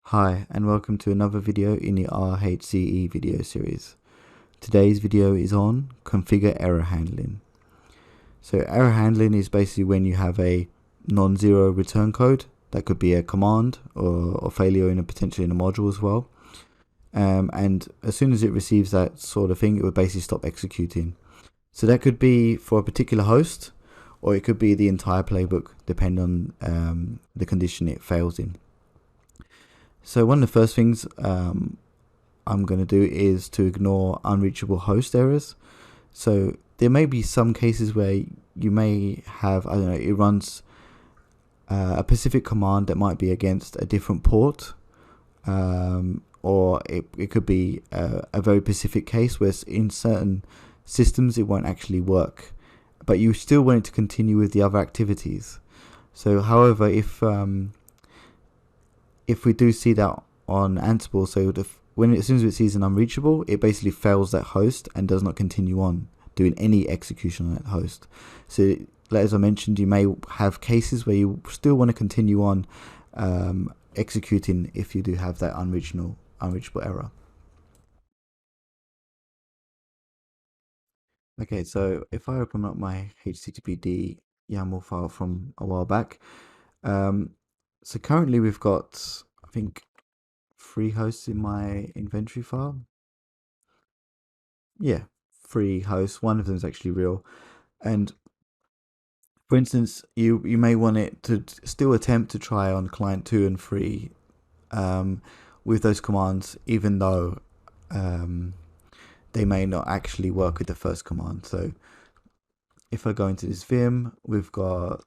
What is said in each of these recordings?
Hi and welcome to another video in the RHCE video series. Today's video is on configure error handling. So error handling is basically when you have a non-zero return code. That could be a command or failure potentially in a module as well. And as soon as it receives that sort of thing, it would basically stop executing. So that could be for a particular host, or it could be the entire playbook, depending on the condition it fails in. So one of the first things I'm going to do is to ignore unreachable host errors. So there may be some cases where you may have, I don't know, it runs a specific command that might be against a different port, or it could be a very specific case where in certain systems it won't actually work, but you still want it to continue with the other activities. So however, if we do see that on Ansible, so as soon as it sees an unreachable, it basically fails that host and does not continue on doing any execution on that host. So as I mentioned, you may have cases where you still want to continue on executing if you do have that unreachable error. Okay, so if I open up my HTTPD YAML file from a while back, so currently we've got, I think, 3 hosts in my inventory file. Yeah, 3 hosts. One of them is actually real. And for instance, you may want it to still attempt to try on client 2 and 3 with those commands, even though they may not actually work with the first command. So if I go into this Vim, we've got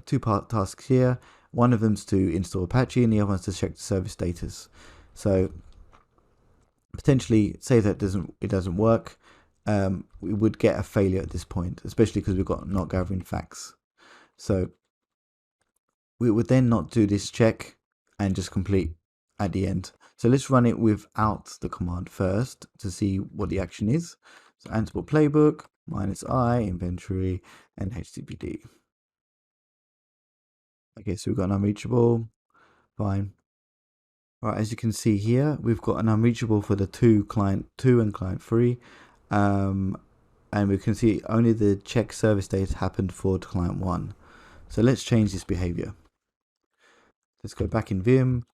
2 tasks here. One of them's to install Apache and the other one's to check the service status. So potentially, say that it doesn't work, we would get a failure at this point, especially because we've got not gathering facts. So we would then not do this check and just complete at the end. So let's run it without the command first to see what the action is. So Ansible playbook -I inventory and HTTPD. Okay, so we've got an unreachable. Fine. Right, as you can see here, we've got an unreachable for the client 2 and client 3. And we can see only the check service data happened for client 1. So let's change this behavior. Let's go back in Vim,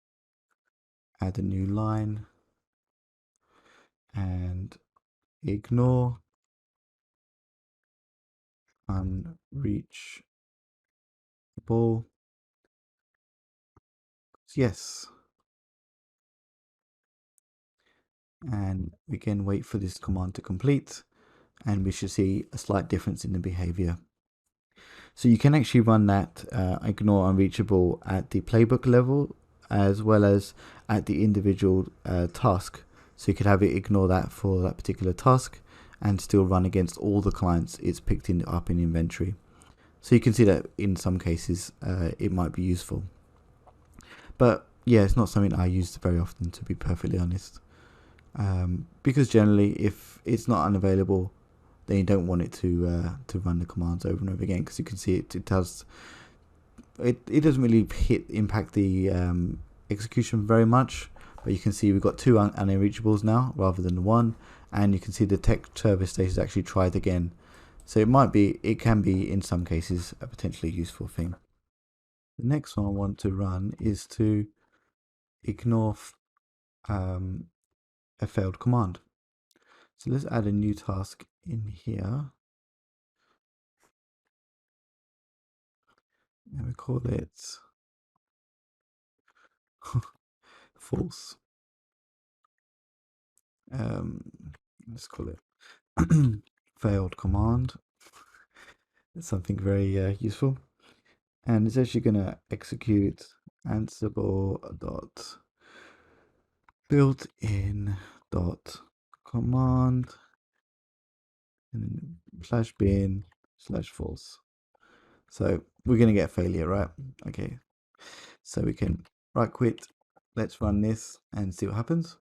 add a new line, and ignore unreachable. Yes. And we can wait for this command to complete, and we should see a slight difference in the behavior. So you can actually run that ignore unreachable at the playbook level as well as at the individual task. So you could have it ignore that for that particular task and still run against all the clients it's picked up in inventory. So you can see that in some cases it might be useful. But yeah, it's not something I use very often, to be perfectly honest. Because generally, if it's not unavailable, then you don't want it to run the commands over and over again, because you can see it doesn't really impact the execution very much. But you can see we've got 2 unreachables now rather than 1, and you can see the tech service status actually tried again. So it can be in some cases a potentially useful thing. The next one I want to run is to ignore a failed command. So let's add a new task in here, and we call it false. Let's call it failed command. It's something very useful, and it's actually going to execute Ansible dot built-in dot command and then /bin /false. So we're going to get failure, right? Okay, so we can right quit. Let's run this and see what happens.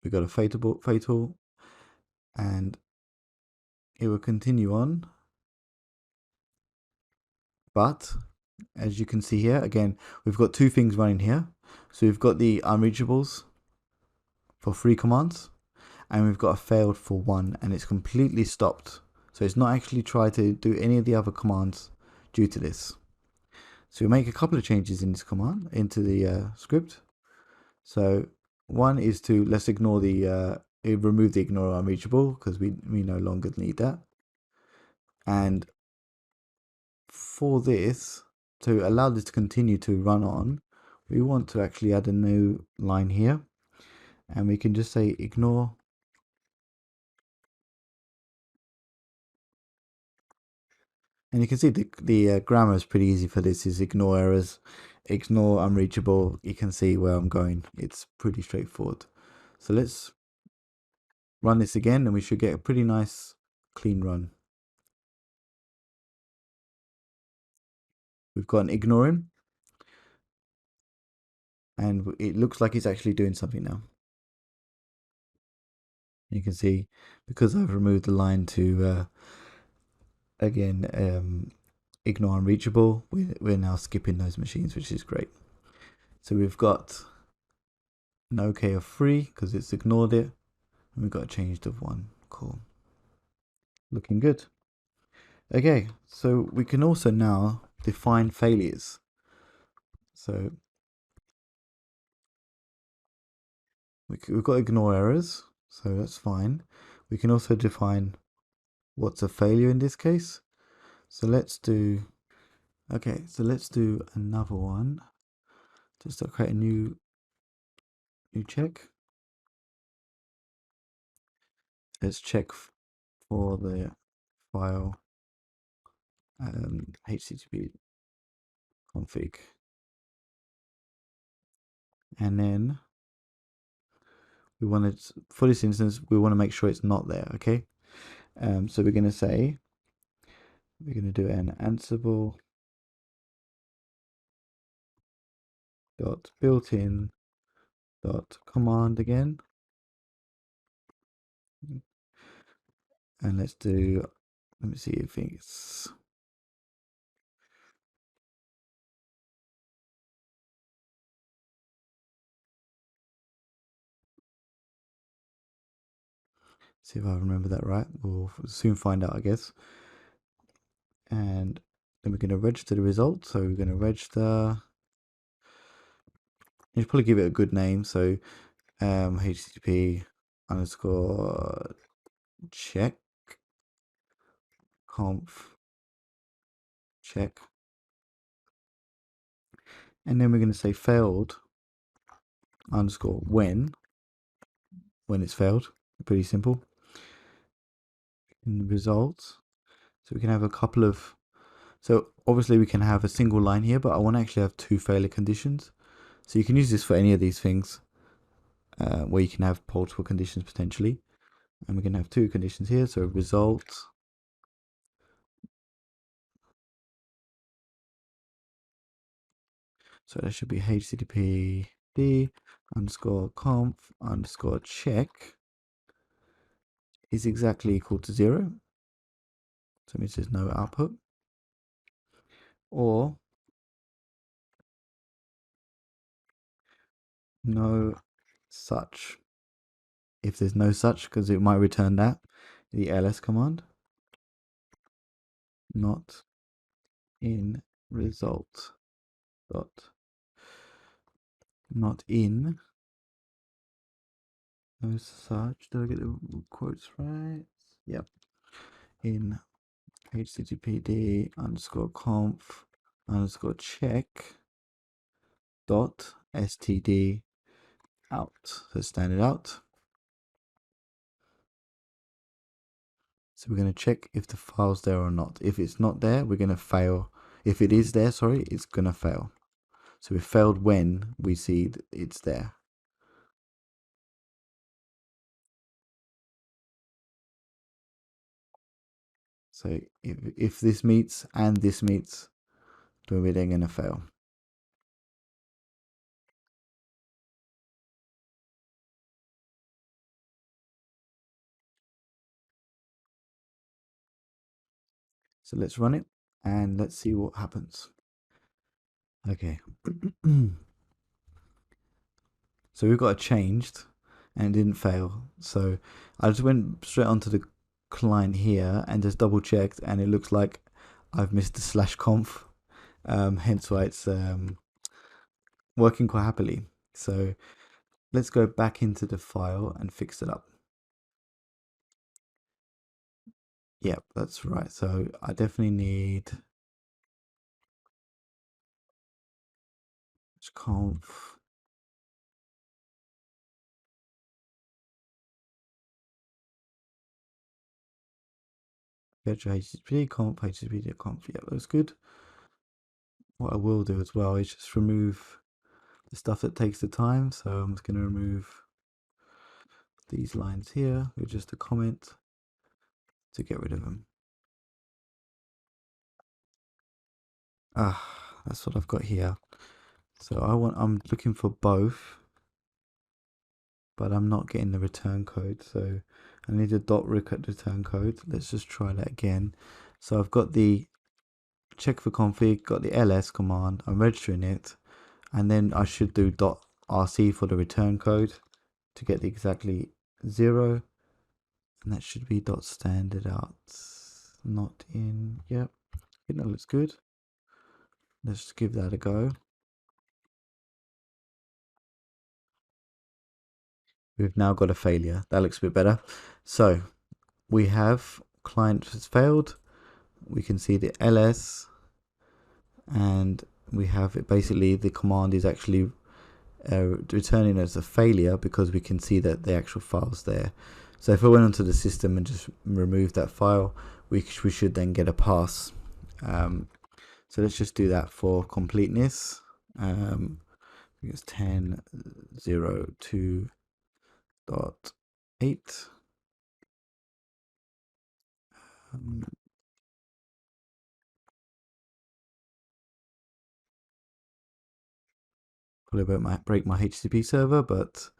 We got a fatal, and it will continue on, but as you can see here, again, we've got two things running here. So we've got the unreachables for 3 commands, and we've got a failed for 1, and it's completely stopped. So it's not actually tried to do any of the other commands due to this. So we make a couple of changes in this command, into the script. So one is to, let's ignore the, remove the ignore unreachable, because we no longer need that. And for this, to allow this to continue to run on, we want to actually add a new line here, and we can just say ignore. And you can see the grammar is pretty easy for this. Is ignore errors, ignore unreachable. You can see where I'm going. It's pretty straightforward. So let's run this again, and we should get a pretty nice clean run. We've got an ignoring, and it looks like it's actually doing something now. You can see, because I've removed the line to again ignore unreachable, we're now skipping those machines, which is great. So we've got an OK of 3 because it's ignored it, and we've got a changed of 1. Cool. Looking good. Okay, so we can also now define failures. So we've got ignore errors, so that's fine. We can also define what's a failure in this case. So let's do, okay, so let's do another one. Just to create a new check. Let's check for the file HTTP config, and then we want to, for this instance, we want to make sure it's not there. Okay, so we're going to say, we're going to do an Ansible dot built-in dot command again, and let's do, let me see if it's, see if I remember that right. We'll soon find out, I guess. And then we're going to register the result. So we're going to register, you should probably give it a good name. So HTTP underscore check conf check, and then we're going to say failed underscore when it's failed. Pretty simple. In the results, so we can have a couple of, so obviously we can have a single line here, but I want to actually have 2 failure conditions. So you can use this for any of these things where you can have multiple conditions potentially, and we can have 2 conditions here. So result, so that should be httpd underscore conf underscore check is exactly equal to 0. So it means there's no output. Or no such. If there's no such, because it might return that, the ls command, not in result dot, not in, no such, did I get the quotes right? Yep. In httpd underscore conf underscore check dot std out. So standard out. So we're going to check if the file's there or not. If it's not there, we're going to fail. If it is there, sorry, it's going to fail. So we failed when we see that it's there. So if this meets and this meets, then we're then going to fail. So let's run it and let's see what happens. Okay. So we've got it changed and it didn't fail. So I just went straight onto the client here and just double checked, and it looks like I've missed the slash conf. Hence why it's working quite happily. So let's go back into the file and fix it up. Yep, that's right. So I definitely need conf. Virtual HTTP conf, HTTP conf. Yeah, that's good. What I will do as well is just remove the stuff that takes the time. So I'm just going to remove these lines here with just a comment to get rid of them. That's what I've got here. So I'm looking for both, but I'm not getting the return code. So I need a .return code. Let's just try that again. So I've got the check for config, got the ls command, I'm registering it, and then I should do .rc for the return code to get the exactly 0, and that should be .standard out. Not in. Yep, that looks good. Let's give that a go. We've now got a failure. That looks a bit better. So we have client has failed. We can see the ls, and we have it basically the command is actually returning as a failure because we can see that the actual file's there. So if I went onto the system and just removed that file, we should then get a pass. So let's just do that for completeness. It's 10.02.8. Probably might break my HTTP server, but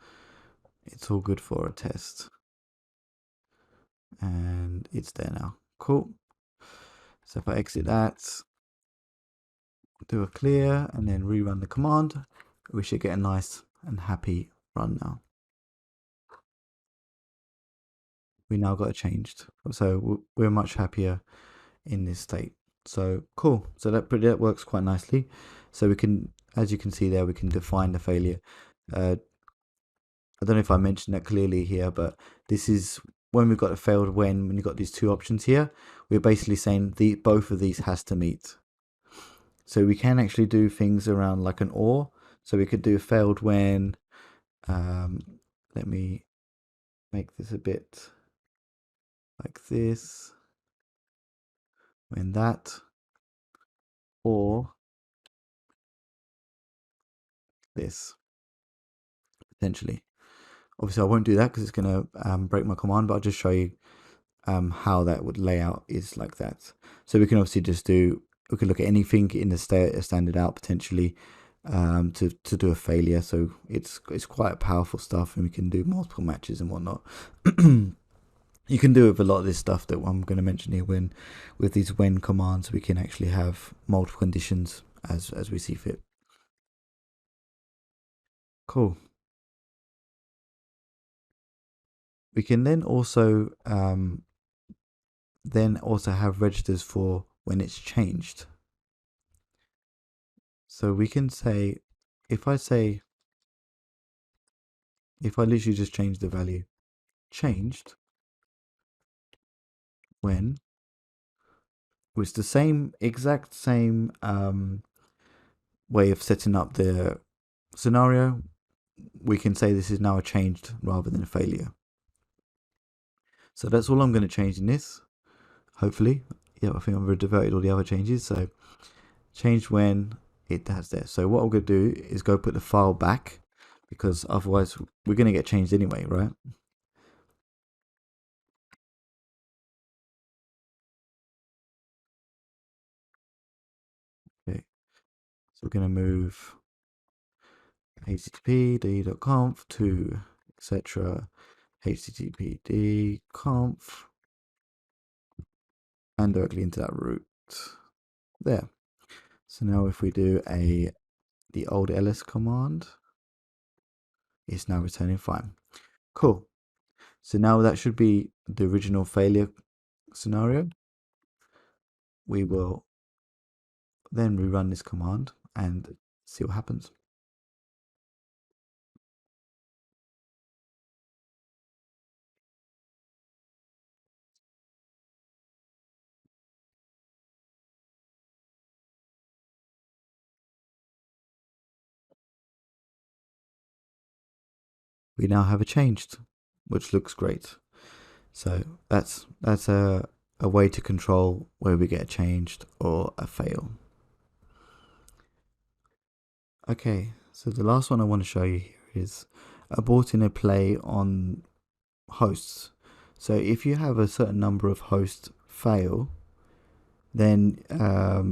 it's all good for a test. And it's there now. Cool. So if I exit that, do a clear, and then rerun the command, we should get a nice and happy run now. We now got it changed. So we're much happier in this state. So cool. So that works quite nicely. So we can, as you can see there, we can define the failure. I don't know if I mentioned that clearly here, but this is when we've got a failed when you've got these two options here, we're basically saying both of these has to meet. So we can actually do things around like an or. So we could do failed when, let me make this a bit like this, when that, or this, potentially. Obviously I won't do that because it's going to break my command, but I'll just show you how that would lay out is like that. So we can obviously just do, we could look at anything in the standard out potentially to do a failure. So it's quite powerful stuff, and we can do multiple matches and whatnot. You can do with a lot of this stuff that I'm going to mention here. With these when commands, we can actually have multiple conditions as we see fit. Cool. We can then also have registers for when it's changed. So we can say, if I literally just change the value, changed when, it's the exact same way of setting up the scenario, we can say this is now a changed rather than a failure. So that's all I'm going to change in this, hopefully. Yeah, I think I've diverted all the other changes. So change when it has there. So what I'm going to do is go put the file back, because otherwise we're going to get changed anyway, right? Okay, so we're going to move http://d.conf to etc. http://d.conf and directly into that root there. So now if we do the old ls command, it's now returning fine. Cool. So now that should be the original failure scenario. We will then rerun this command and see what happens. We now have a changed, which looks great. So that's a way to control where we get a changed or a fail. Okay, so the last one I want to show you here is aborting a play on hosts. So if you have a certain number of hosts fail, then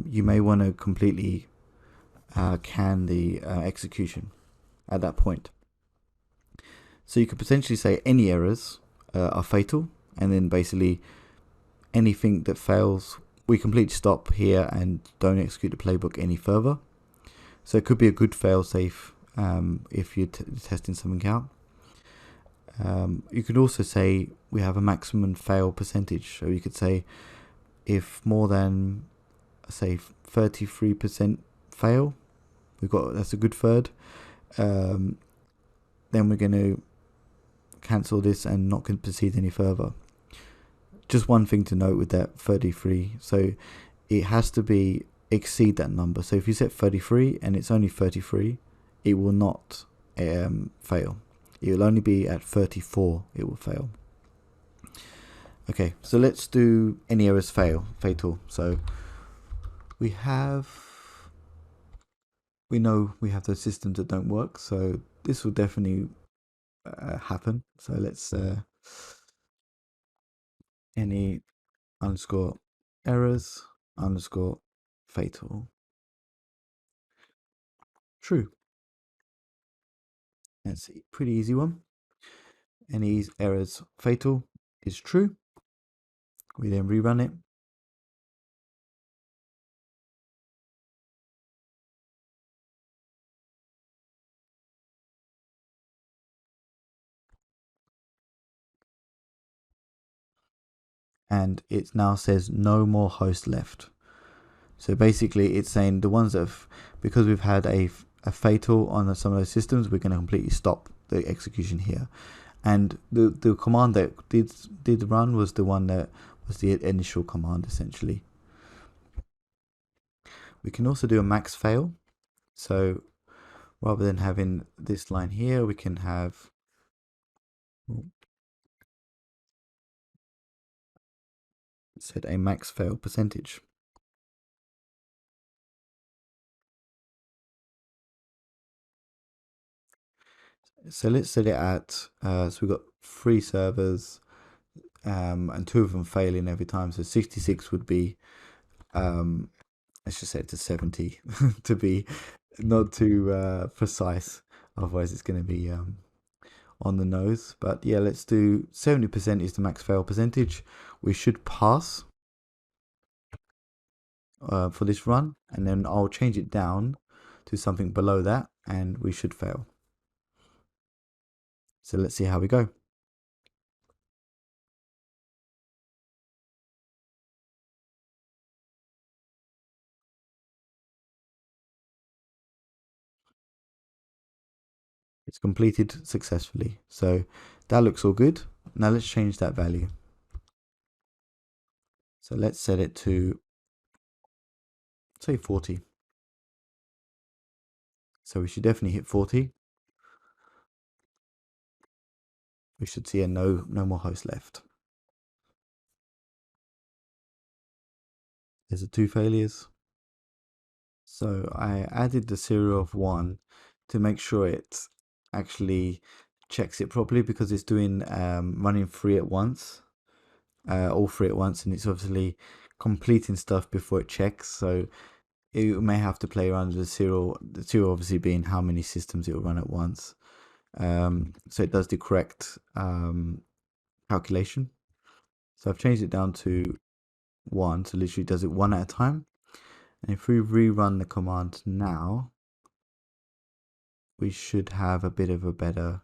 you may want to completely can the execution at that point. So you could potentially say any errors are fatal, and then basically anything that fails, we completely stop here and don't execute the playbook any further. So it could be a good fail-safe if you're testing something out. You could also say we have a maximum fail percentage. So you could say if more than, say, 33% fail, that's a good third. Then we're going to cancel this and not proceed any further. Just one thing to note with that 33, so it has to exceed that number. So if you set 33 and it's only 33, it will not fail. It will only be at 34 it will fail. Okay, so let's do any errors fatal. So we know we have those systems that don't work, so this will definitely happen. So let's any underscore errors underscore fatal true. That's a pretty easy one. Any errors fatal is true. We then rerun it. And it now says no more host left. So basically it's saying the ones that because we've had a fatal on some of those systems, we're going to completely stop the execution here. And the command that did run was the one that was the initial command essentially. We can also do a max fail. So rather than having this line here, we can have set a max fail percentage. So let's set it at, so we've got 3 servers and 2 of them failing every time. So 66 would be, let's just set it to 70 to be not too precise. Otherwise it's going to be on the nose. But yeah, let's do 70% is the max fail percentage. We should pass for this run, and then I'll change it down to something below that and we should fail. So let's see how we go. It's completed successfully. So that looks all good. Now let's change that value. So let's set it to, say, 40. So we should definitely hit 40. We should see a no more host left. There's the 2 failures. So I added the serial of 1 to make sure it actually checks it properly, because it's doing running 3 at once, all 3 at once, and it's obviously completing stuff before it checks. So it may have to play around with the serial obviously being how many systems it will run at once. So it does the correct calculation. So I've changed it down to 1, so literally does it 1 at a time. And if we rerun the command now, we should have a bit of a better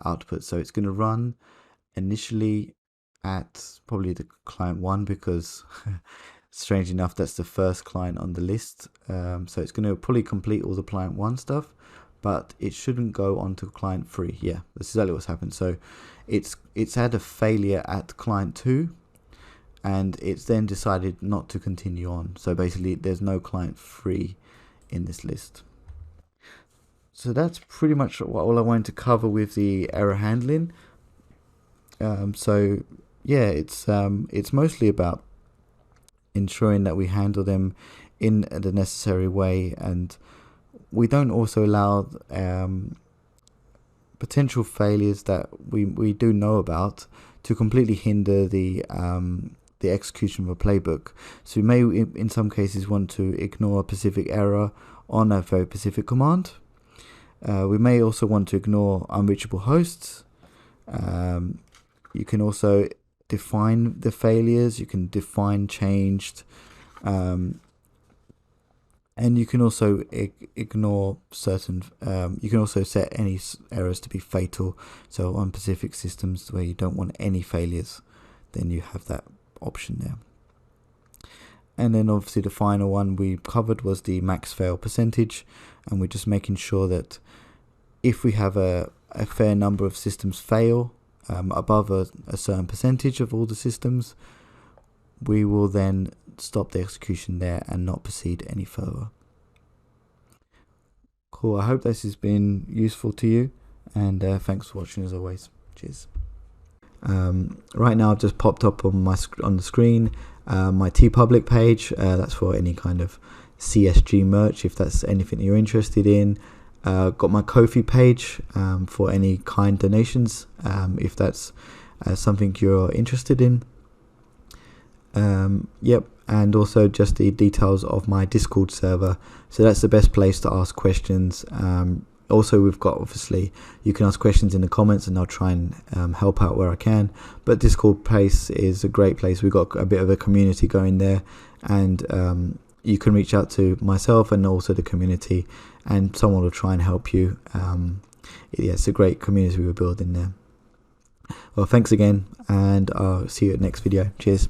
output. So it's going to run initially at probably the client 1, because strange enough, that's the first client on the list. So it's going to probably complete all the client 1 stuff, but it shouldn't go on to client 3. Yeah, that's exactly what's happened. So it's had a failure at client 2, and it's then decided not to continue on. So basically there's no client 3 in this list. So that's pretty much all I wanted to cover with the error handling. So yeah, it's mostly about ensuring that we handle them in the necessary way, and we don't also allow potential failures that we do know about to completely hinder the execution of a playbook. So we may in some cases want to ignore a specific error on a very specific command. We may also want to ignore unreachable hosts. You can also define the failures. You can define changed, and you can also ignore certain. You can also set any errors to be fatal. So on specific systems where you don't want any failures, then you have that option there. And then obviously the final one we covered was the max fail percentage, and we're just making sure that if we have a fair number of systems fail, above a certain percentage of all the systems, we will then stop the execution there and not proceed any further. Cool, I hope this has been useful to you, and thanks for watching as always. Cheers. Right now I've just popped up on the screen my TeePublic page. That's for any kind of CSG merch, if that's anything you're interested in. Got my Ko-fi page for any kind donations, if that's something you're interested in. Yep, and also just the details of my Discord server. So that's the best place to ask questions. Also, we've got, obviously, you can ask questions in the comments and I'll try and help out where I can. But Discord place is a great place. We've got a bit of a community going there, and you can reach out to myself and also the community, and someone will try and help you. Yeah, it's a great community we're building there. Well, thanks again, and I'll see you at the next video. Cheers.